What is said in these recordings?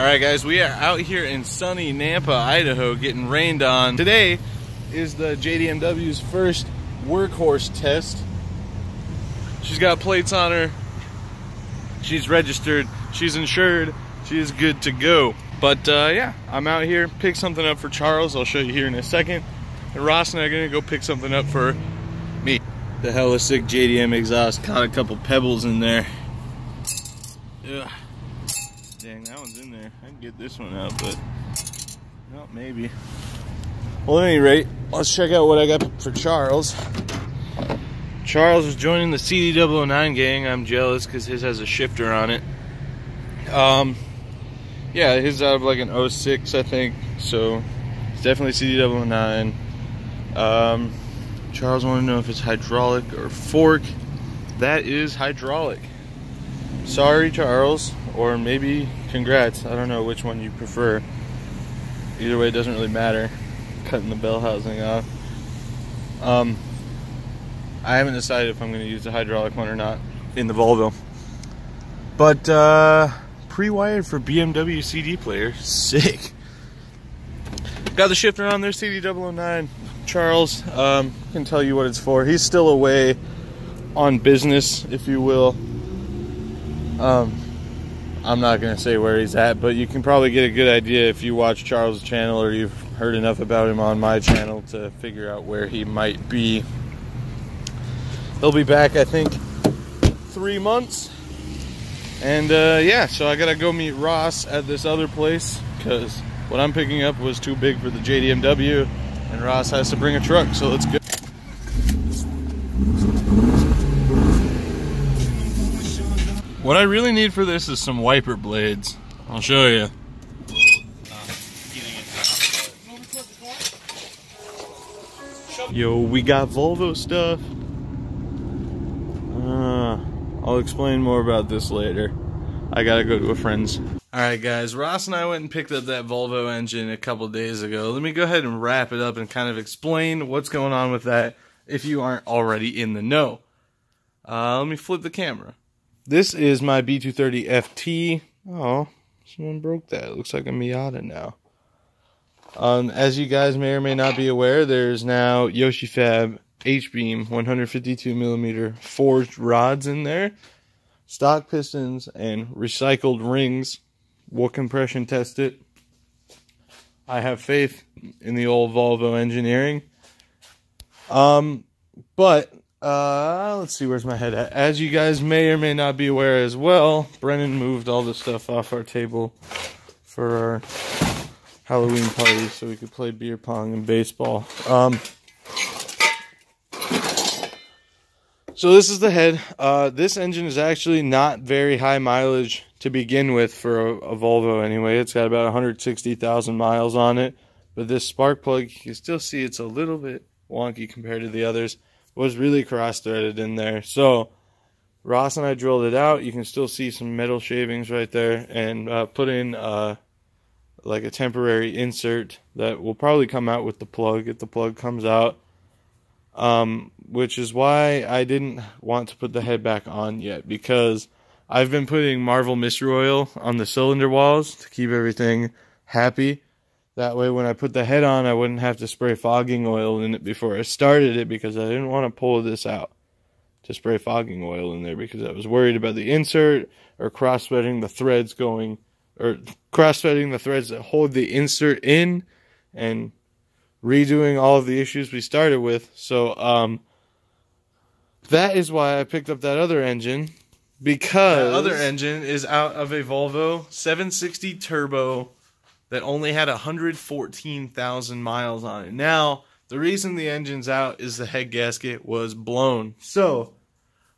Alright guys, we are out here in sunny Nampa, Idaho getting rained on. Today is the JDMW's first workhorse test. She's got plates on her, she's registered, she's insured, she is good to go. But yeah, I'm out here, pick something up for Charles, I'll show you here in a second. And Ross and I are gonna go pick something up for me. The hella sick JDM exhaust, caught a couple pebbles in there. Ugh. Dang, that one's in there. I can get this one out, but well, maybe. Well, at any rate, let's check out what I got for Charles. Charles is joining the CD009 gang. I'm jealous because his has a shifter on it. Yeah, his out of like an 06, I think. So it's definitely CD009. Charles wanted to know if it's hydraulic or fork. That is hydraulic. Sorry, Charles, or maybe congrats. I don't know which one you prefer. Either way, it doesn't really matter. Cutting the bell housing off. I haven't decided if I'm going to use the hydraulic one or not in the Volvo. But pre-wired for BMW CD player, sick. Got the shifter on there, CD009. Charles can tell you what it's for. He's still away on business, if you will. I'm not going to say where he's at, but you can probably get a good idea if you watch Charles' channel or you've heard enough about him on my channel to figure out where he might be. He'll be back, I think, 3 months. And yeah, so I got to go meet Ross at this other place because what I'm picking up was too big for the JDMW and Ross has to bring a truck, so let's go. What I really need for this is some wiper blades. I'll show you. Yo, we got Volvo stuff. I'll explain more about this later. I gotta go to a friend's. Alright guys, Ross and I went and picked up that Volvo engine a couple days ago. Let me go ahead and wrap it up and kind of explain what's going on with that if you aren't already in the know. Let me flip the camera. This is my B230 FT. Oh, someone broke that. It looks like a Miata now. As you guys may or may not be aware, there's now YoshiFab H-beam 152mm forged rods in there. Stock pistons and recycled rings. We'll compression test it. I have faith in the old Volvo engineering. Let's see, where's my head at? As you guys may or may not be aware as well, Brennan moved all the stuff off our table for our Halloween party so we could play beer pong and baseball. So this is the head. This engine is actually not very high mileage to begin with for a Volvo anyway. It's got about 160,000 miles on it. But this spark plug, you can still see it's a little bit wonky compared to the others. Was really cross-threaded in there. So Ross and I drilled it out. You can still see some metal shavings right there, and put in like a temporary insert that will probably come out with the plug if the plug comes out, which is why I didn't want to put the head back on yet, because I've been putting Marvel Mystery Oil on the cylinder walls to keep everything happy. That way when I put the head on, I wouldn't have to spray fogging oil in it before I started it, because I didn't want to pull this out to spray fogging oil in there, because I was worried about the insert or cross-threading the threads going, or cross-threading the threads that hold the insert in and redoing all of the issues we started with. So that is why I picked up that other engine, because that other engine is out of a Volvo 760 Turbo that only had 114,000 miles on it. Now, the reason the engine's out is the head gasket was blown. So,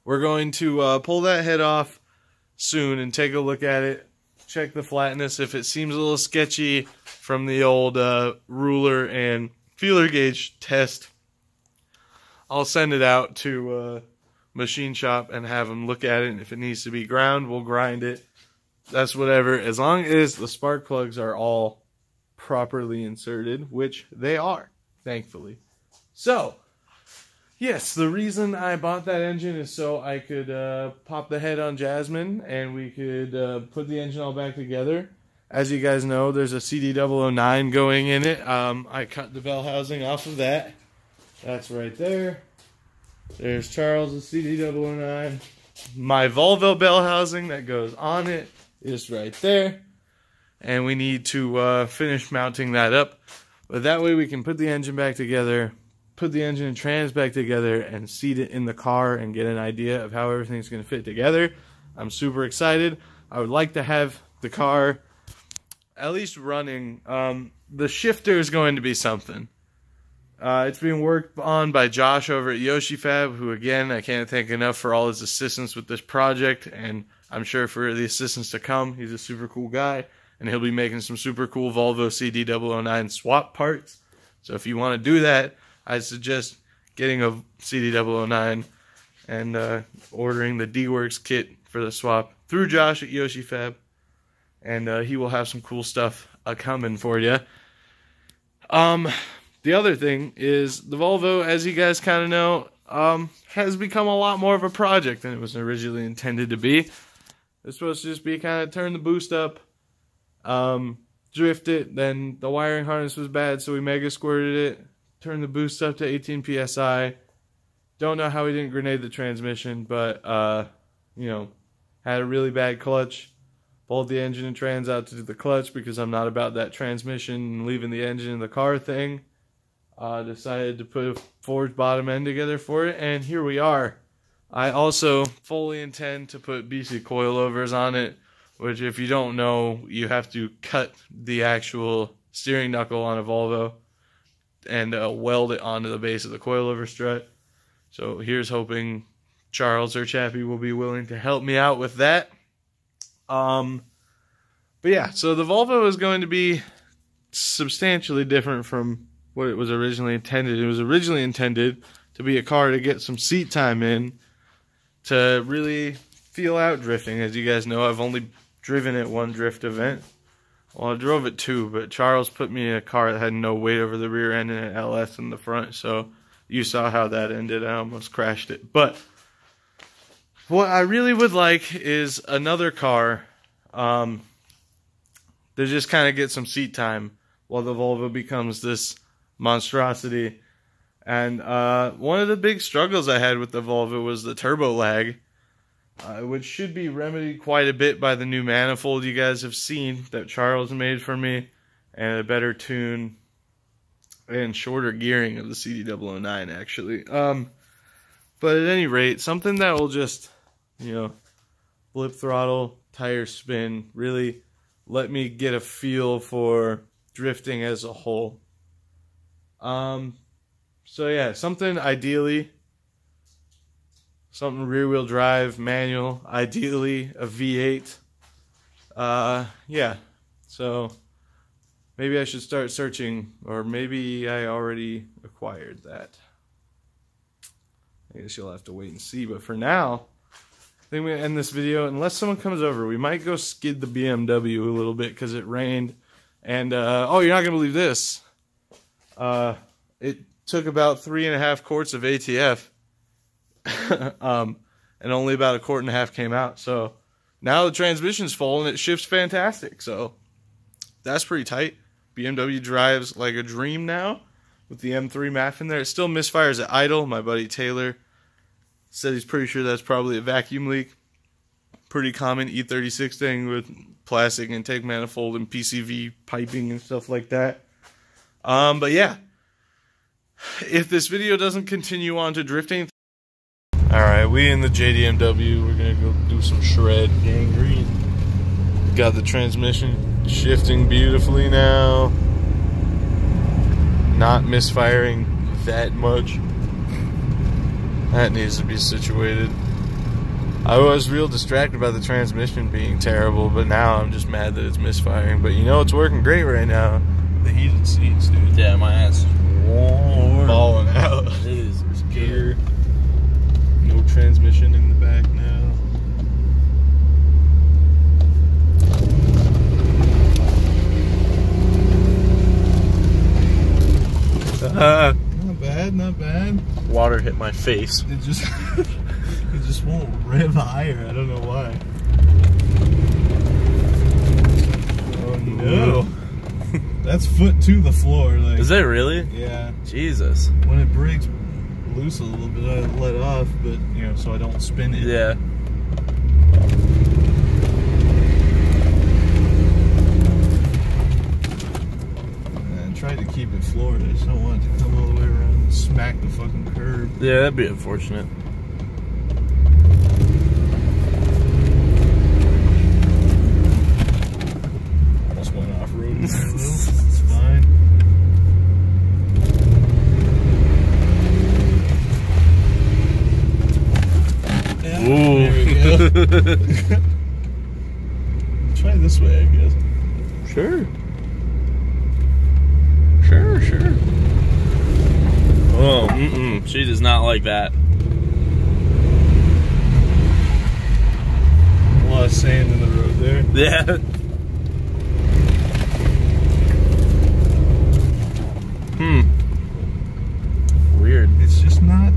we're going to pull that head off soon and take a look at it, check the flatness. If it seems a little sketchy from the old ruler and feeler gauge test, I'll send it out to machine shop and have them look at it. And if it needs to be ground, we'll grind it. That's whatever, as long as the spark plugs are all properly inserted, which they are, thankfully. So, yes, the reason I bought that engine is so I could pop the head on Jasmine and we could put the engine all back together. As you guys know, there's a CD009 going in it. I cut the bell housing off of that. That's right there. There's Charles' CD009. My Volvo bell housing that goes on it is right there. And we need to finish mounting that up. But that way we can put the engine back together, put the engine and trans back together, and seat it in the car and get an idea of how everything's going to fit together. I'm super excited. I would like to have the car at least running. The shifter is going to be something. It's being worked on by Josh over at Yoshi Fab, who, again, I can't thank enough for all his assistance with this project, and I'm sure for the assistance to come. He's a super cool guy, and he'll be making some super cool Volvo CD009 swap parts. So if you want to do that, I suggest getting a CD009 and ordering the D-Works kit for the swap through Josh at Yoshi Fab, and he will have some cool stuff coming for you. The other thing is the Volvo, as you guys kind of know, has become a lot more of a project than it was originally intended to be. It's supposed to just be kind of turn the boost up, drift it, then the wiring harness was bad, so we mega squirted it, turned the boost up to 18 PSI. Don't know how we didn't grenade the transmission, but, you know, had a really bad clutch. Pulled the engine and trans out to do the clutch because I'm not about that transmission and leaving the engine in the car thing. Decided to put a forged bottom end together for it, and here we are. I also fully intend to put BC coilovers on it, which, if you don't know, you have to cut the actual steering knuckle on a Volvo and weld it onto the base of the coilover strut. So here's hoping Charles or Chappie will be willing to help me out with that. But yeah, so the Volvo is going to be substantially different from what it was originally intended. It was originally intended to be a car to get some seat time in, to really feel out drifting. As you guys know, I've only driven at one drift event. Well, I drove it two, but Charles put me in a car that had no weight over the rear end and an LS in the front, so you saw how that ended. I almost crashed it. But what I really would like is another car to just kind of get some seat time while the Volvo becomes this monstrosity. And one of the big struggles I had with the Volvo was the turbo lag, which should be remedied quite a bit by the new manifold you guys have seen that Charles made for me, and a better tune and shorter gearing of the CD009, actually. But at any rate, something that will just, you know, flip throttle, tire spin, really let me get a feel for drifting as a whole. So yeah, something ideally, something rear-wheel drive, manual, ideally a V8. Yeah, so maybe I should start searching, or maybe I already acquired that. I guess you'll have to wait and see, but for now, I think we're going to end this video. Unless someone comes over, we might go skid the BMW a little bit because it rained. And, oh, you're not going to believe this. It took about 3.5 quarts of ATF. And only about 1.5 quarts came out. So now the transmission's full and it shifts fantastic. So that's pretty tight. BMW drives like a dream now with the M3 MAF in there. It still misfires at idle. My buddy Taylor said he's pretty sure that's probably a vacuum leak. Pretty common E36 thing with plastic intake manifold and PCV piping and stuff like that. But yeah, if this video doesn't continue on to drifting, alright, we in the JDMW, we're gonna go do some shred. Gangrene. Got the transmission shifting beautifully now. Not misfiring that much. That needs to be situated. I was real distracted by the transmission being terrible, but now I'm just mad that it's misfiring. But you know it's working great right now. The heated seats, dude. Yeah, my ass is warm. Balling out. It is. There's gear. No transmission in the back now. Not bad, not bad. Water hit my face. It just it just won't rev higher. I don't know why. Oh That's foot to the floor. Like, is it really? Yeah. Jesus. When it breaks loose a little bit, I let off, but you know, so I don't spin it. Yeah. And try to keep it floored. I just don't want it to come all the way around and smack the fucking curb. Yeah, that'd be unfortunate. Almost went off-road there a little. It's fine. Yeah, Ooh. there we go. Try this way, I guess. Sure. Sure. Oh, she does not like that. A lot of sand in the road there. Yeah. Weird. It's just not,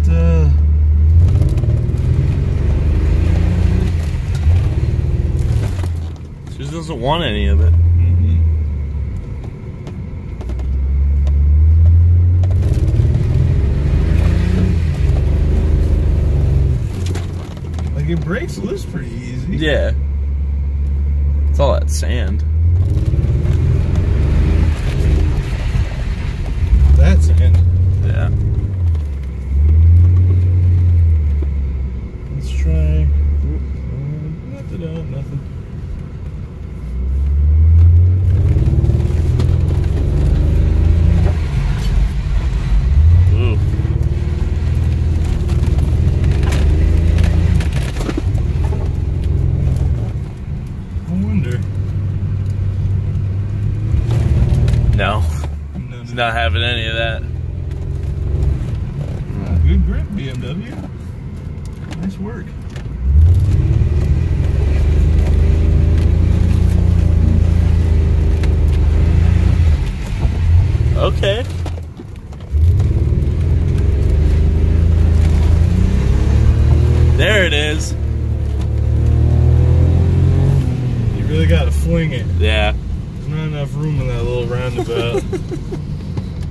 She just doesn't want any of it. like it breaks loose pretty easy. Yeah. It's all that sand. That's sand. Yeah. Let's try. Nothing. Ooh. I wonder. No. No. He's not having any of that. Good grip, BMW. Nice work. Okay. There it is. You really gotta fling it. Yeah. There's not enough room in that little roundabout.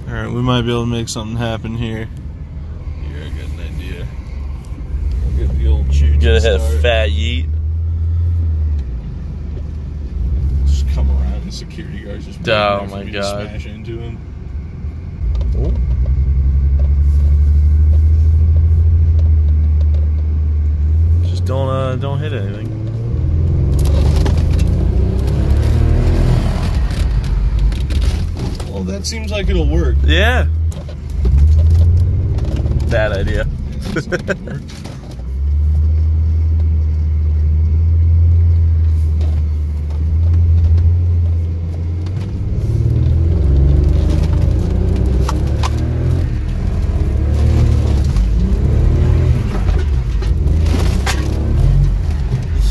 Alright, we might be able to make something happen here. Here, I got an idea. I'll get the old choo-choo Get ahead start. fat yeet. Just come around and the security guards just Oh my God. smash into him. Oh. Just don't hit anything. Well, that seems like it'll work. Yeah. Bad idea.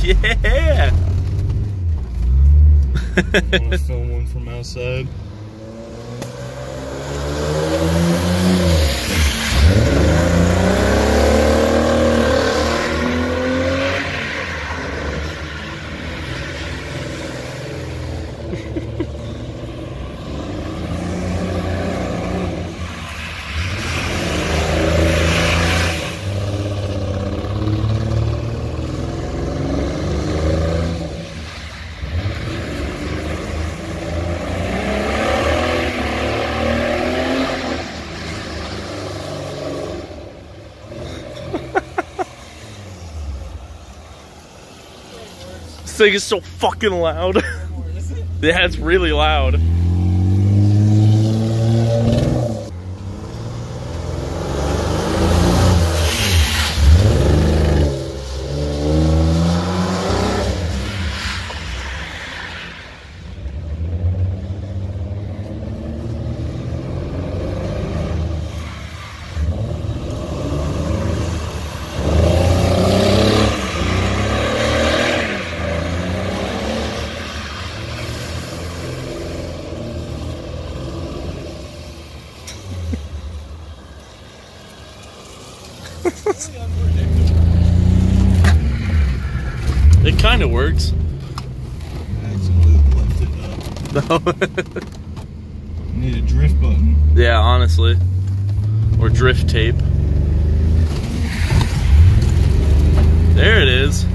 Yeah. Want to film one from outside? This thing is so fucking loud. Yeah, it's really loud. It kind of works. I accidentally left it up. No. Need a drift button. Yeah, honestly. Or drift tape. There it is. Come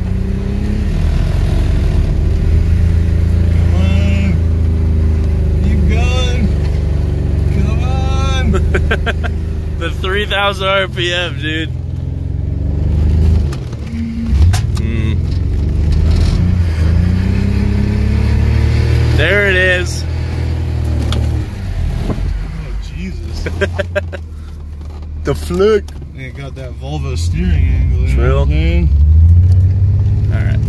on. Keep going. Come on. The 3,000 RPM, dude. There it is. Oh, Jesus. The flick. It got that Volvo steering angle. Trill. Alright.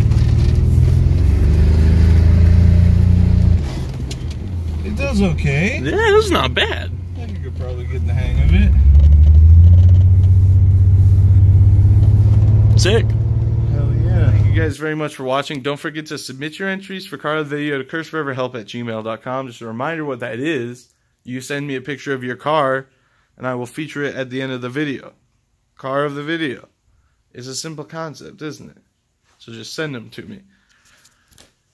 It does okay. Yeah, this is not bad. I think you could probably get the hang of it. Sick. Hell yeah. Thank you guys very much for watching. Don't forget to submit your entries for car of the video to curseforeverhelp@gmail.com. Just a reminder what that is. You send me a picture of your car, and I will feature it at the end of the video. Car of the video. It's a simple concept, isn't it? So just send them to me.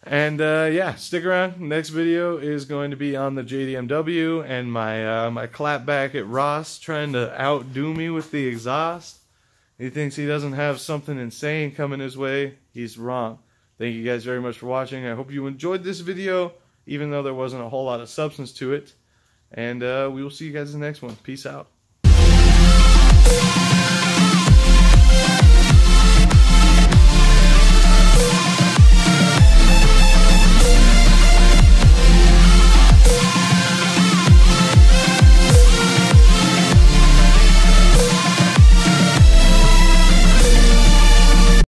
And yeah, stick around. Next video is going to be on the JDMW and my clapback at Ross trying to outdo me with the exhaust. He thinks he doesn't have something insane coming his way. He's wrong. Thank you guys very much for watching. I hope you enjoyed this video, even though there wasn't a whole lot of substance to it. And we will see you guys in the next one. Peace out.